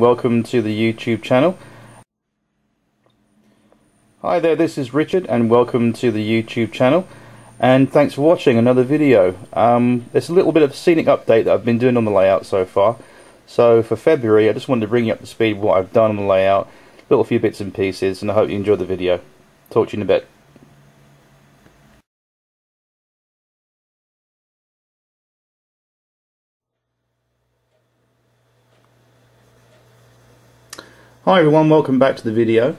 welcome to the YouTube channel. Hi there, this is Richard and welcome to the YouTube channel, and thanks for watching another video. There's a little bit of a scenic update that I've been doing on the layout so far. So for February I just wanted to bring you up to speed with what I've done on the layout, little few bits and pieces, and I hope you enjoyed the video. Talk to you in a bit. Hi everyone, welcome back to the video.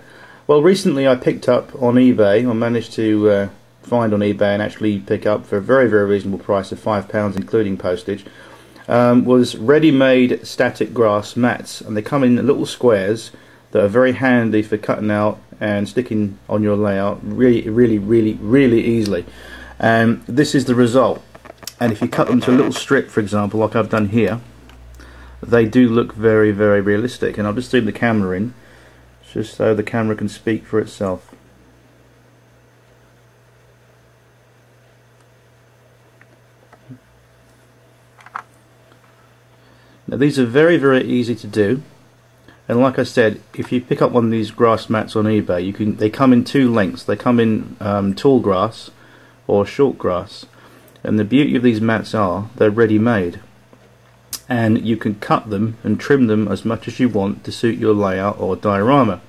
Well, recently I picked up on eBay, I managed to find on eBay and actually pick up for a very reasonable price of £5 including postage, was ready-made static grass mats, and they come in little squares that are very handy for cutting out and sticking on your layout really easily. And this is the result. And if you cut them to a little strip, for example, like I've done here, they do look very realistic. And I'll just zoom the camera in just so the camera can speak for itself. Now these are very easy to do, and like I said, if you pick up one of these grass mats on eBay, they come in two lengths. They come in tall grass or short grass, and the beauty of these mats are they're ready made, and you can cut them and trim them as much as you want to suit your layout or diorama,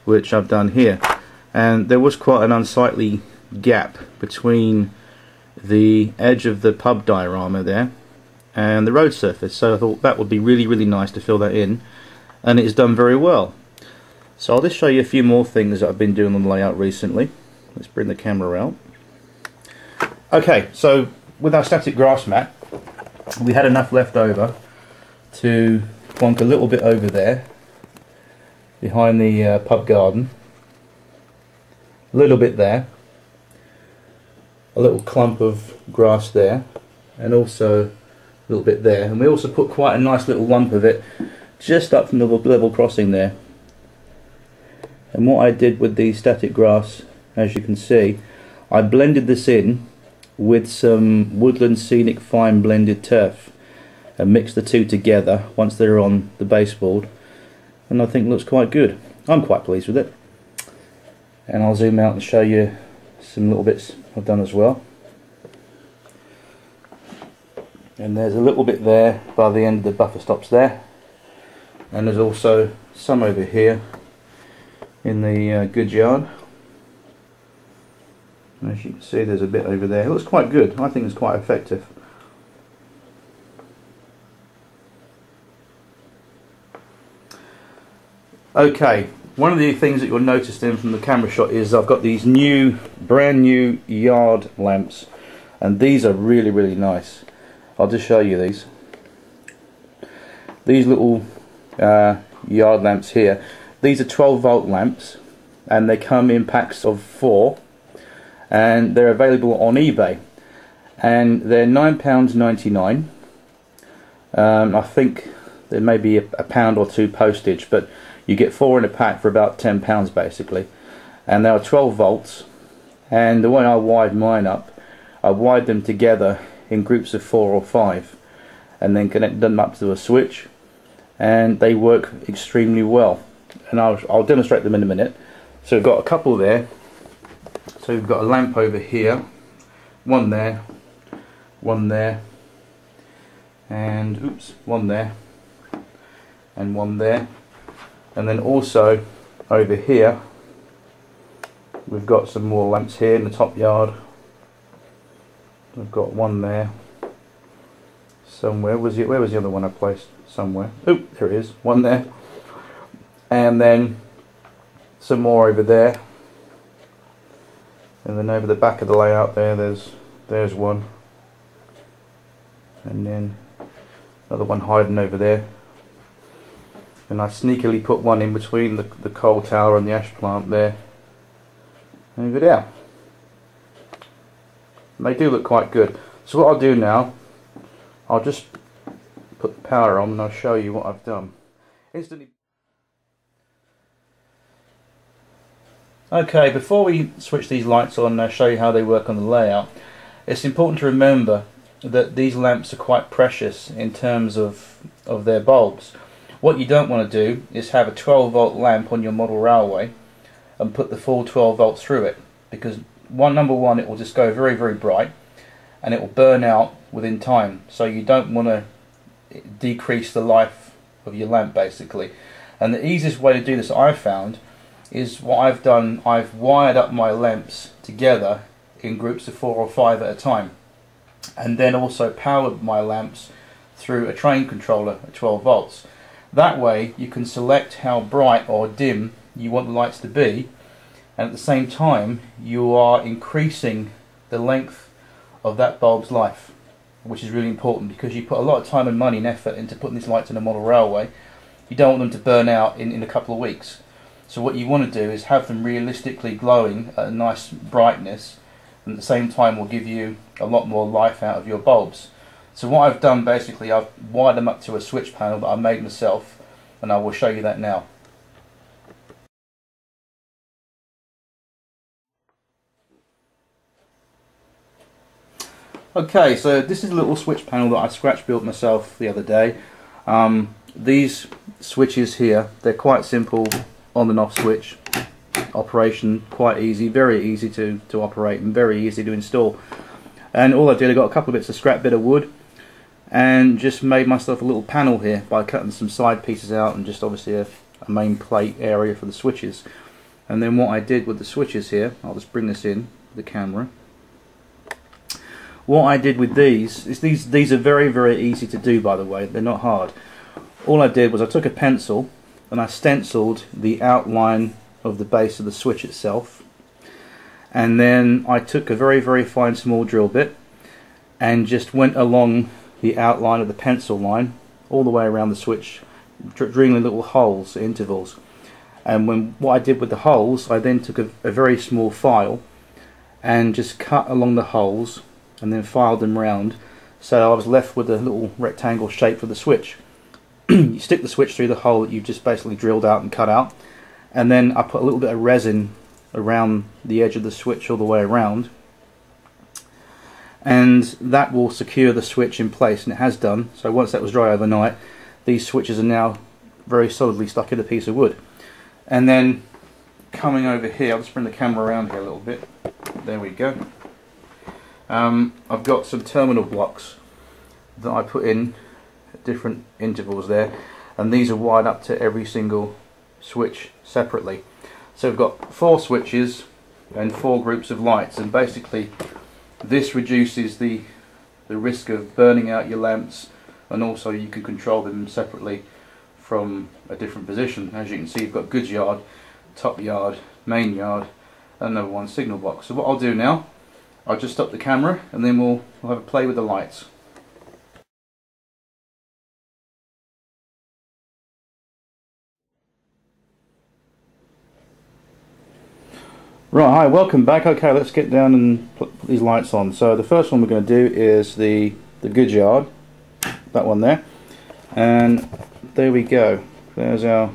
which I've done here. And there was quite an unsightly gap between the edge of the pub diorama there and the road surface, so I thought that would be really nice to fill that in, and it's done very well. So I'll just show you a few more things that I've been doing on the layout recently. Let's bring the camera out. Okay, so with our static grass mat, we had enough left over to plonk a little bit over there behind the pub garden, a little bit there, a little clump of grass there, and also a little bit there, and we also put quite a nice little lump of it just up from the level crossing there. And what I did with the static grass, as you can see, I blended this in with some woodland scenic fine blended turf and mixed the two together once they're on the baseboard, and I think it looks quite good. I'm quite pleased with it, and I'll zoom out and show you some little bits I've done as well. And there's a little bit there by the end of the buffer stops there, and there's also some over here in the goods yard. As you can see, there's a bit over there. It looks quite good. I think it's quite effective. Okay, one of the things that you'll notice then from the camera shot is I've got these brand new yard lamps, and these are really nice. I'll just show you these. These little yard lamps here, these are 12-volt lamps, and they come in packs of 4. And they're available on eBay, and they're £9.99. I think there may be a £1 or 2 postage, but you get 4 in a pack for about £10 basically, and they are 12 volts. And the way I wired mine up, I wired them together in groups of 4 or 5, and then connect them up to a switch, and they work extremely well. And I'll demonstrate them in a minute. So we've got a couple there. So we've got a lamp over here, one there, and oops, one there, and one there, and then also over here we've got some more lamps here in the top yard. We've got one there somewhere. Where was the other one I placed? Somewhere. Oh, there it is. One there, and then some more over there. And then over the back of the layout there's one, and then another one hiding over there. And I sneakily put one in between the coal tower and the ash plant there, over there. And they do look quite good. So what I'll do now, I'll just put the power on and I'll show you what I've done. Instantly. Okay, before we switch these lights on and show you how they work on the layout, it's important to remember that these lamps are quite precious in terms of their bulbs. What you don't want to do is have a 12 volt lamp on your model railway and put the full 12 volts through it, because number one, it will just go very, very bright and it will burn out within time. So you don't want to decrease the life of your lamp, basically. And the easiest way to do this, I've found, is what I've done. I've wired up my lamps together in groups of 4 or 5 at a time, and then also powered my lamps through a train controller at 12 volts. That way you can select how bright or dim you want the lights to be, and at the same time you are increasing the length of that bulb's life, which is really important, because you put a lot of time and money and effort into putting these lights in a model railway. You don't want them to burn out in a couple of weeks. So what you want to do is have them realistically glowing at a nice brightness, and at the same time will give you a lot more life out of your bulbs. So what I've done, basically, I've wired them up to a switch panel that I made myself, and I will show you that now. Okay, so this is a little switch panel that I scratch built myself the other day. These switches here, they're quite simple on and off switch operation, quite easy, very easy to operate and very easy to install. And all I did, I got a couple of bits of scrap bit of wood and just made myself a little panel here by cutting some side pieces out, and just obviously a main plate area for the switches. And then what I did with the switches here, I'll just bring this in the camera. What I did with these is these are very, very easy to do, by the way, they're not hard. All I did was I took a pencil and I stenciled the outline of the base of the switch itself, and then I took a very, very fine small drill bit and just went along the outline of the pencil line all the way around the switch, drilling little holes at intervals. And what I did with the holes, I then took a very small file and just cut along the holes and then filed them round, so I was left with a little rectangle shape for the switch. You stick the switch through the hole that you've just basically drilled out and cut out, and then I put a little bit of resin around the edge of the switch all the way around, and that will secure the switch in place, and it has done. So once that was dry overnight, these switches are now very solidly stuck in a piece of wood. And then coming over here, I'll just bring the camera around here a little bit. There we go. I've got some terminal blocks that I put in at different intervals there, and these are wired up to every single switch separately. So we've got 4 switches and 4 groups of lights, and basically this reduces the risk of burning out your lamps, and also you can control them separately from a different position. As you can see, you've got goods yard, top yard, main yard, and another one signal box. So what I'll do now, I'll just stop the camera and then we'll have a play with the lights. Right, hi, welcome back. Okay, let's get down and put these lights on. So the first one we're going to do is the goods yard, that one there, and there we go. There's our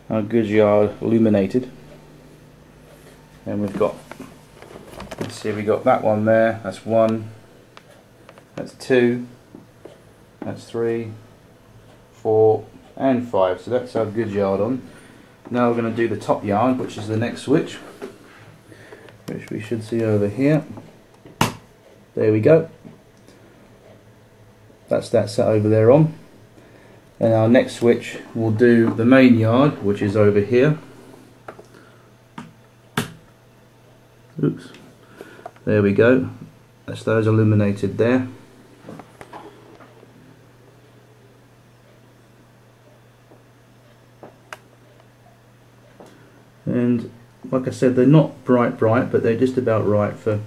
goods yard illuminated, and we've got, let's see, we got that one there. That's 1, that's 2, that's 3, 4, and 5. So that's our goods yard on. Now we're going to do the top yard, which is the next switch, which we should see over here. There we go. That's that set over there on. And our next switch will do the main yard, which is over here. Oops. There we go. That's those illuminated there. And like I said, they're not bright, but they're just about right for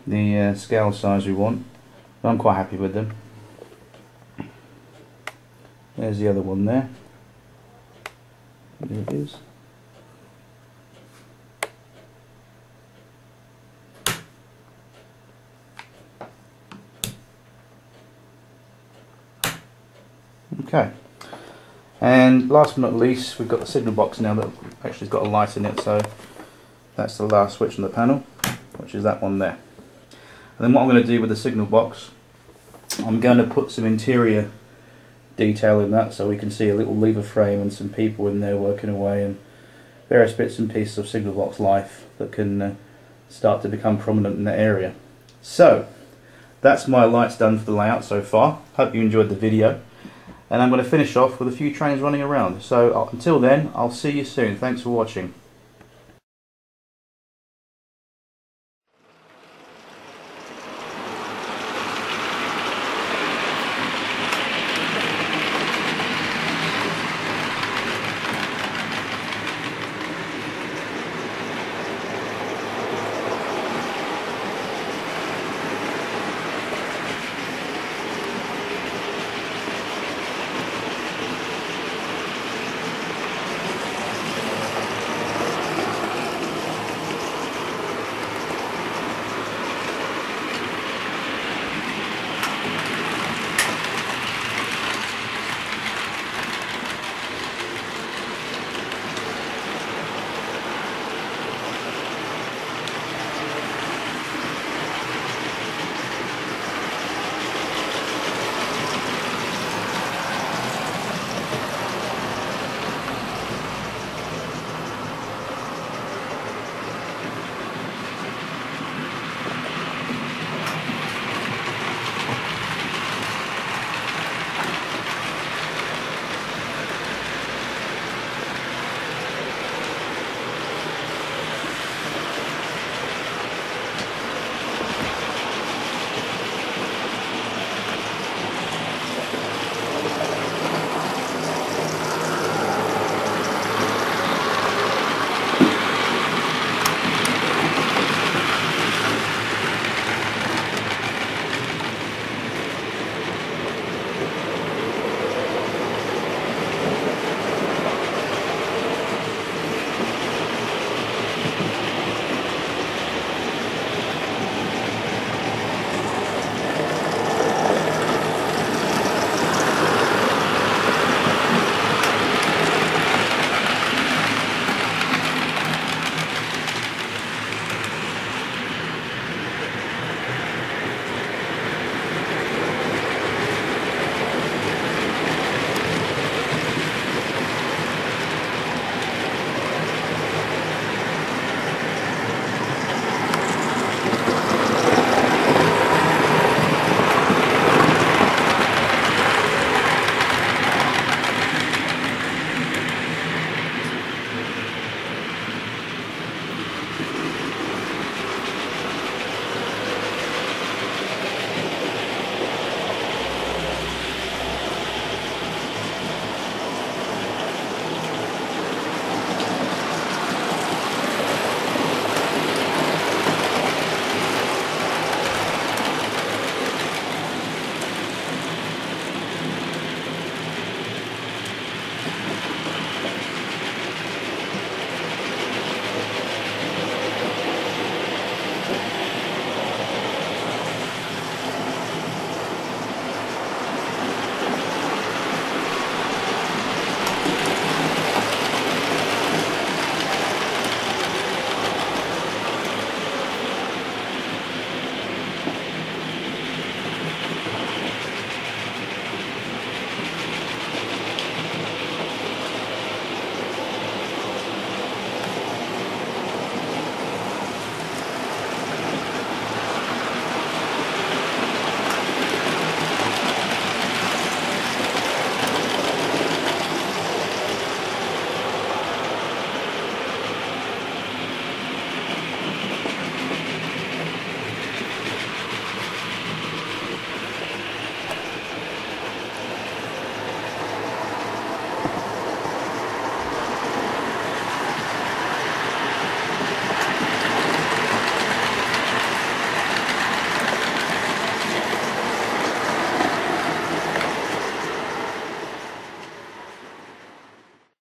the scale size we want. I'm quite happy with them. There's the other one there. There it is. Okay. And last but not least, we've got the signal box now that actually has got a light in it, so that's the last switch on the panel, which is that one there. And then what I'm going to do with the signal box, I'm going to put some interior detail in that, so we can see a little lever frame and some people in there working away, and various bits and pieces of signal box life that can start to become prominent in that area. So that's my lights done for the layout so far. Hope you enjoyed the video, and I'm going to finish off with a few trains running around. So until then, I'll see you soon. Thanks for watching.